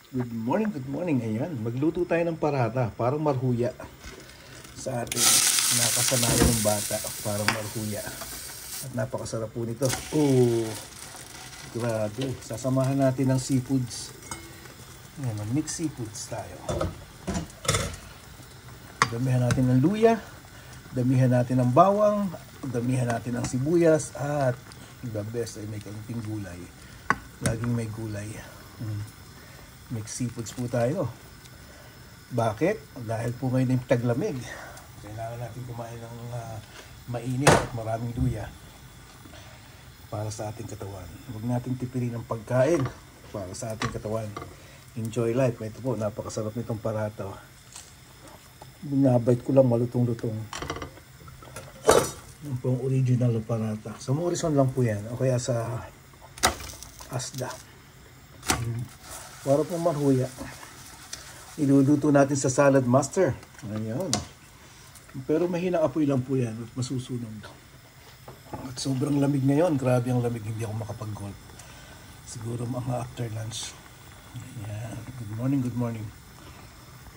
Good morning, good morning. Ayan, magluto tayo ng parata, parang marhuya. Sa ating nakasanayan ng bata, parang marhuya. At napakasarap po nito. Oh, grabe. Sasamahan natin ng seafoods. Ayan, mixed seafoods tayo. Damihan natin ng luya, damihan natin ng bawang, damihan natin ng sibuyas, at the best ay may kaunting gulay. Laging may gulay. Mixed seafoods po tayo. Bakit? Dahil po ngayon yung taglamig. Kailangan natin kumain ng mainit at maraming luya para sa ating katawan. Huwag natin tipirin ang pagkain para sa ating katawan. Enjoy life. Ito po, napakasarap nitong parata. Binabait ko lang malutong-lutong. Yung pong original na parata. Sa Morrison lang po yan. O kaya sa Asda. Para pong marhuya. Iluluto natin sa Salad Master. Ayan. Pero mahinang apoy lang po yan at masusunog. At sobrang lamig ngayon. Grabe ang lamig. Hindi ako makapag-golf. Siguro mga after lunch. Ayan. Good morning, good morning.